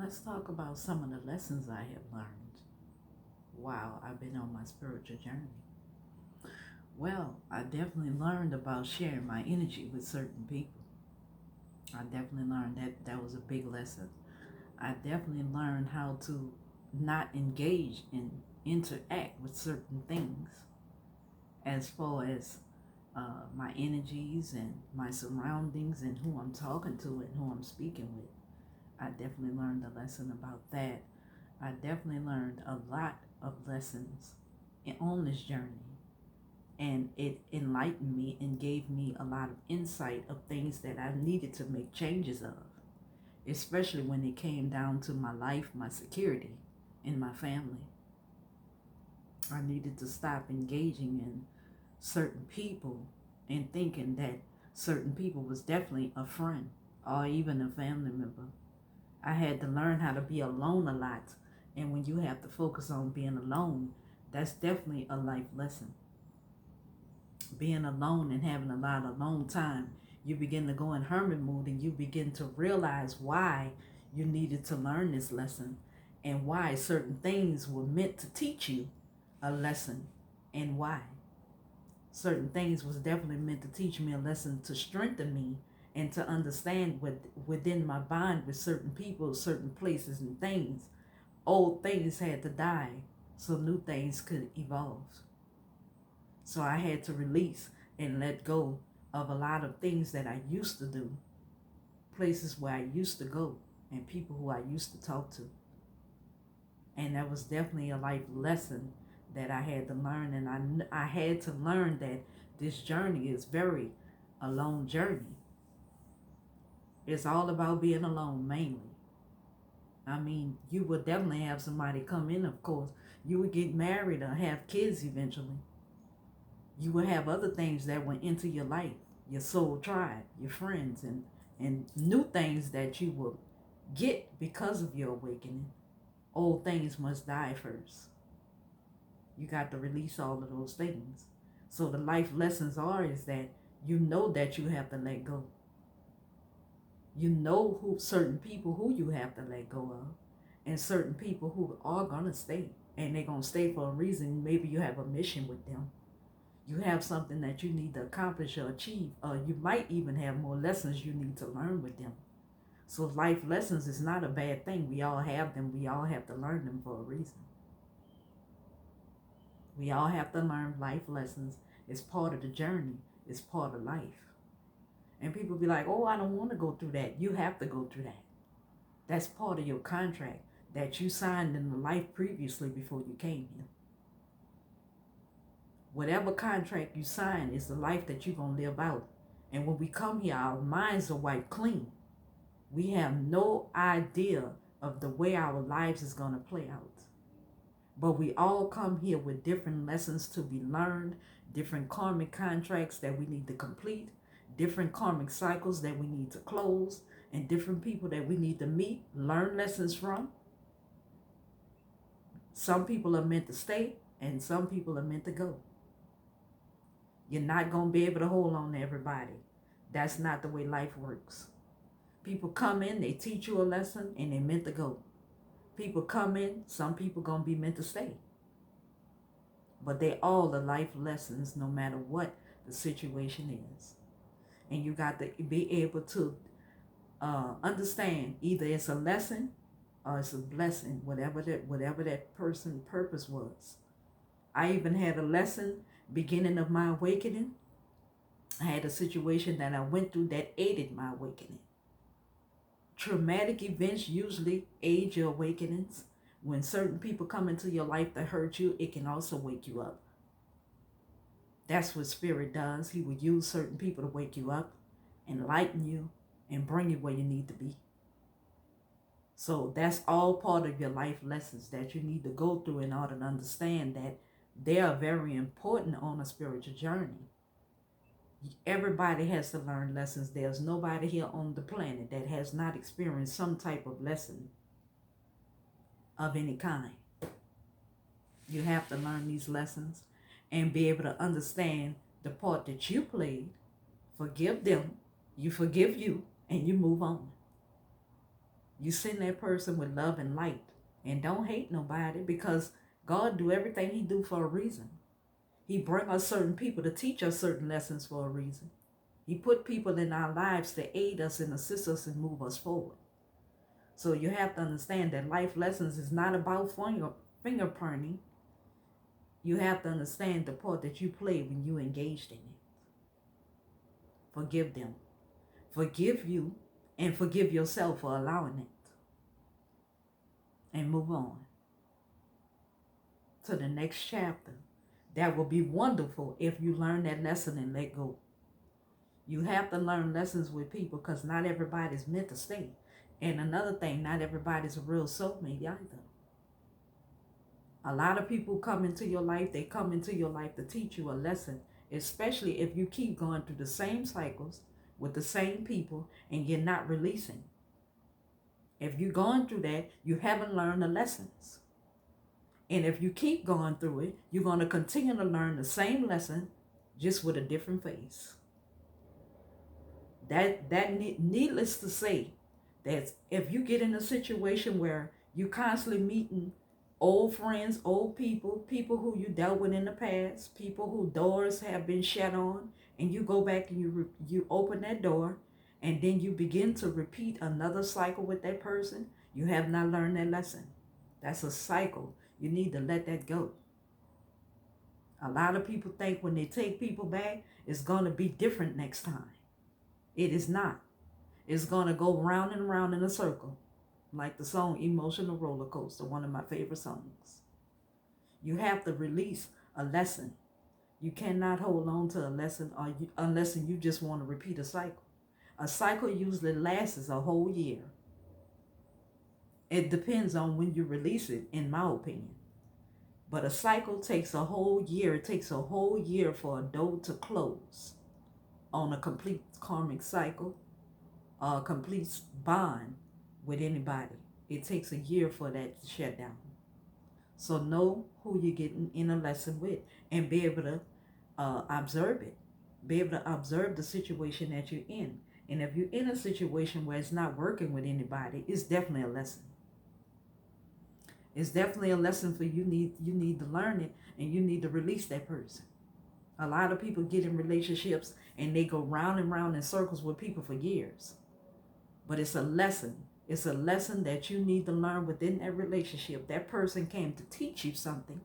Let's talk about some of the lessons I have learned while I've been on my spiritual journey. Well, I definitely learned about sharing my energy with certain people. I definitely learned that that was a big lesson. I definitely learned how to not engage and interact with certain things as far as my energies and my surroundings and who I'm talking to and who I'm speaking with. I definitely learned a lesson about that. I definitely learned a lot of lessons on this journey, and it enlightened me and gave me a lot of insight of things that I needed to make changes of, especially when it came down to my life, my security, and my family. I needed to stop engaging in certain people and thinking that certain people was definitely a friend or even a family member. I had to learn how to be alone a lot. And when you have to focus on being alone, that's definitely a life lesson. Being alone and having a lot of alone time, you begin to go in hermit mode and you begin to realize why you needed to learn this lesson and why certain things were meant to teach you a lesson and why. Certain things was definitely meant to teach me a lesson to strengthen me and to understand within my bond with certain people, certain places and things. Old things had to die so new things could evolve. So I had to release and let go of a lot of things that I used to do, places where I used to go, and people who I used to talk to. And that was definitely a life lesson that I had to learn. And I had to learn that this journey is very a long journey. It's all about being alone mainly. I mean, you would definitely have somebody come in, of course. You would get married or have kids eventually. You would have other things that went into your life, your soul tribe, your friends, and new things that you will get because of your awakening. Old things must die first. You got to release all of those things. So the life lessons are is that you know that you have to let go. You know who certain people who you have to let go of, and certain people who are gonna stay, and they're gonna stay for a reason. Maybe you have a mission with them. You have something that you need to accomplish or achieve, or you might even have more lessons you need to learn with them. So life lessons is not a bad thing. We all have them. We all have to learn them for a reason. We all have to learn life lessons. It's part of the journey. It's part of life. And people be like, oh, I don't want to go through that. You have to go through that. That's part of your contract that you signed in the life previously before you came here. Whatever contract you sign is the life that you're going to live out. And when we come here, our minds are wiped clean. We have no idea of the way our lives is going to play out. But we all come here with different lessons to be learned, different karmic contracts that we need to complete, different karmic cycles that we need to close, and different people that we need to meet, learn lessons from. Some people are meant to stay, and some people are meant to go. You're not going to be able to hold on to everybody. That's not the way life works. People come in, they teach you a lesson, and they're meant to go. People come in, some people going to be meant to stay. But they all are life lessons no matter what the situation is. And you got to be able to understand either it's a lesson or it's a blessing, whatever that person's purpose was. I even had a lesson beginning of my awakening. I had a situation that I went through that aided my awakening. Traumatic events usually aid your awakenings. When certain people come into your life that hurt you, it can also wake you up. That's what spirit does. He will use certain people to wake you up, enlighten you, and bring you where you need to be. So that's all part of your life lessons that you need to go through in order to understand that they are very important on a spiritual journey. Everybody has to learn lessons. There's nobody here on the planet that has not experienced some type of lesson of any kind. You have to learn these lessons and be able to understand the part that you played. Forgive them, you forgive you, and you move on. You send that person with love and light. And don't hate nobody, because God do everything he do for a reason. He bring us certain people to teach us certain lessons for a reason. He put people in our lives to aid us and assist us and move us forward. So you have to understand that life lessons is not about finger pointing. You have to understand the part that you play when you engaged in it. Forgive them. Forgive you, and forgive yourself for allowing it. And move on to the next chapter. That will be wonderful if you learn that lesson and let go. You have to learn lessons with people, because not everybody's meant to stay. And another thing, not everybody's a real soulmate either. A lot of people come into your life, they come into your life to teach you a lesson, especially if you keep going through the same cycles with the same people and you're not releasing. If you're going through that, you haven't learned the lessons. And if you keep going through it, you're going to continue to learn the same lesson, just with a different face. Needless to say, that if you get in a situation where you constantly meeting old friends, old people, people who you dealt with in the past, people whose doors have been shut on, and you go back and you open that door, and then you begin to repeat another cycle with that person, you have not learned that lesson. That's a cycle. You need to let that go. A lot of people think when they take people back, it's going to be different next time. It is not. It's going to go round and round in a circle, like the song Emotional Roller Coaster, one of my favorite songs. You have to release a lesson. You cannot hold on to a lesson unless you just want to repeat a cycle. A cycle usually lasts a whole year. It depends on when you release it, in my opinion. But a cycle takes a whole year. It takes a whole year for a door to close on a complete karmic cycle, a complete bond with anybody. It takes a year for that to shut down. So know who you're getting in a lesson with, and be able to observe it. Be able to observe the situation that you're in. And if you're in a situation where it's not working with anybody, it's definitely a lesson. It's definitely a lesson for you. You need to learn it, and you need to release that person. A lot of people get in relationships and they go round and round in circles with people for years. But it's a lesson. It's a lesson that you need to learn within that relationship. That person came to teach you something.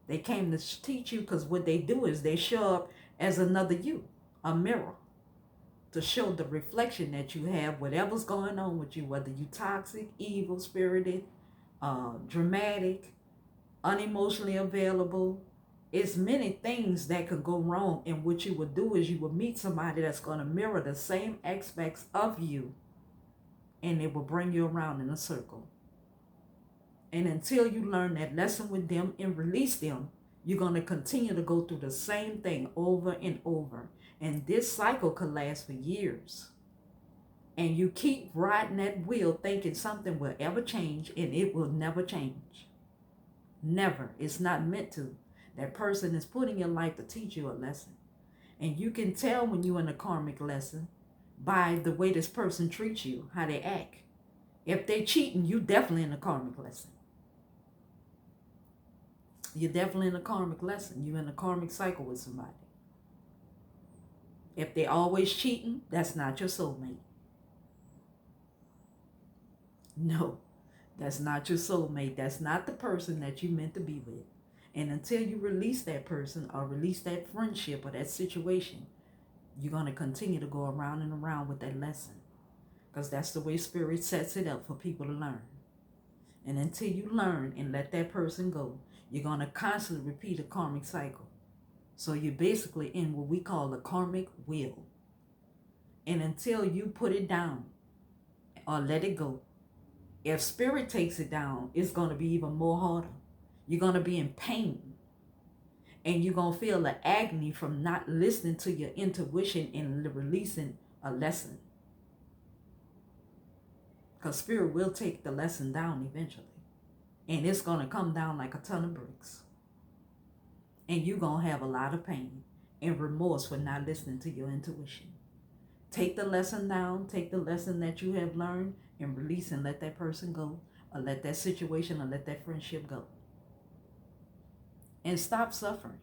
They came to teach you, because what they do is they show up as another you, a mirror, to show the reflection that you have, whatever's going on with you, whether you toxic, evil, spirited, dramatic, unemotionally available. It's many things that could go wrong, and what you would do is you would meet somebody that's going to mirror the same aspects of you, and it will bring you around in a circle. And until you learn that lesson with them and release them, you're going to continue to go through the same thing over and over. And this cycle could last for years. And you keep riding that wheel thinking something will ever change, and it will never change. Never. It's not meant to. That person is put in your life to teach you a lesson. And you can tell when you're in a karmic lesson by the way this person treats you, how they act. If they're cheating, you definitely in a karmic lesson. You're definitely in a karmic lesson. You're in a karmic cycle with somebody. If they're always cheating, that's not your soulmate. No, that's not your soulmate. That's not the person that you're meant to be with. And until you release that person, or release that friendship, or that situation, you're going to continue to go around and around with that lesson. Because that's the way Spirit sets it up for people to learn. And until you learn and let that person go, you're going to constantly repeat a karmic cycle. So you're basically in what we call a karmic wheel. And until you put it down or let it go, if Spirit takes it down, it's going to be even more harder. You're going to be in pain. And you're going to feel the agony from not listening to your intuition and releasing a lesson. Because Spirit will take the lesson down eventually. And it's going to come down like a ton of bricks. And you're going to have a lot of pain and remorse for not listening to your intuition. Take the lesson down. Take the lesson that you have learned and release and let that person go, or let that situation or let that friendship go. And stop suffering.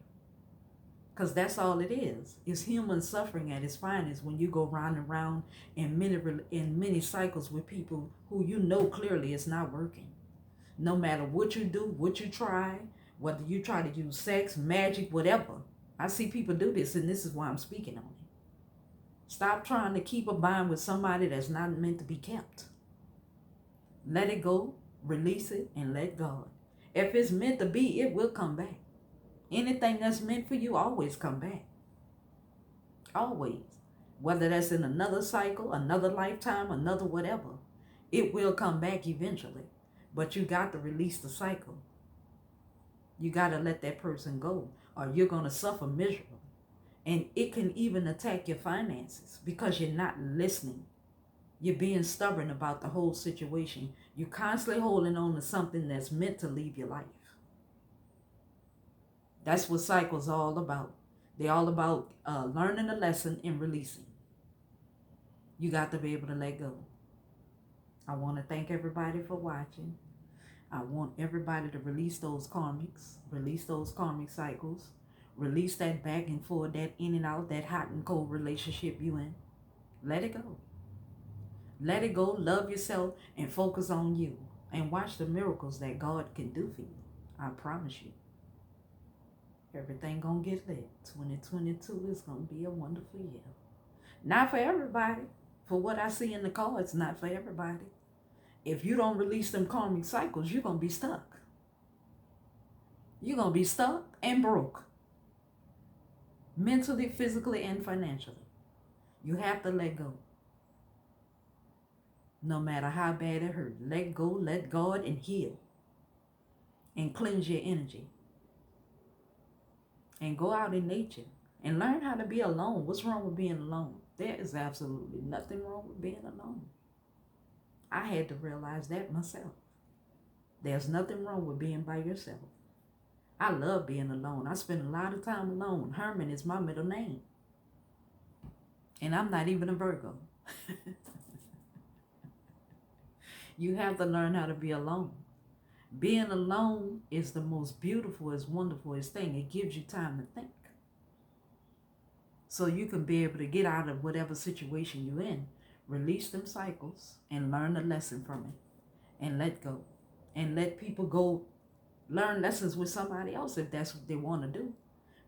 Because that's all it is. It's human suffering at its finest when you go round and round in many cycles with people who you know clearly is not working. No matter what you do, what you try, whether you try to use sex, magic, whatever. I see people do this, and this is why I'm speaking on it. Stop trying to keep a bond with somebody that's not meant to be kept. Let it go, release it, and let God. If it's meant to be, it will come back. Anything that's meant for you always come back. Always. Whether that's in another cycle, another lifetime, another whatever, it will come back eventually. But you got to release the cycle. You got to let that person go, or you're going to suffer miserably. And it can even attack your finances because you're not listening. You're being stubborn about the whole situation. You're constantly holding on to something that's meant to leave your life. That's what cycles are all about. They're all about learning a lesson and releasing. You got to be able to let go. I want to thank everybody for watching. I want everybody to release those karmics, release those karmic cycles, release that back and forth, that in and out, that hot and cold relationship you in. Let it go. Let it go, love yourself, and focus on you. And watch the miracles that God can do for you. I promise you. Everything gonna get lit. 2022 is gonna be a wonderful year. Not for everybody. For what I see in the cards, not for everybody. If you don't release them karmic cycles, you're gonna be stuck. You're gonna be stuck and broke. Mentally, physically, and financially. You have to let go. No matter how bad it hurts. Let go, let God, and heal. And cleanse your energy. And go out in nature and learn how to be alone. What's wrong with being alone? There is absolutely nothing wrong with being alone. I had to realize that myself. There's nothing wrong with being by yourself. I love being alone. I spend a lot of time alone. Herman is my middle name. And I'm not even a Virgo. You have to learn how to be alone. Being alone is the most beautiful, wonderfulest thing. It gives you time to think. So you can be able to get out of whatever situation you're in, release them cycles, and learn a lesson from it. And let go. And let people go learn lessons with somebody else if that's what they want to do.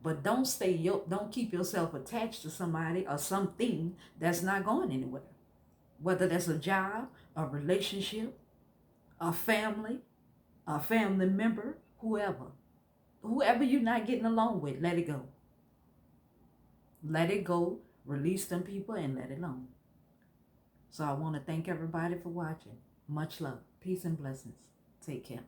But don't keep yourself attached to somebody or something that's not going anywhere. Whether that's a job, a relationship, a family member, whoever you're not getting along with, let it go. Let it go, release them people, and let it alone. So I want to thank everybody for watching. Much love, peace, and blessings. Take care.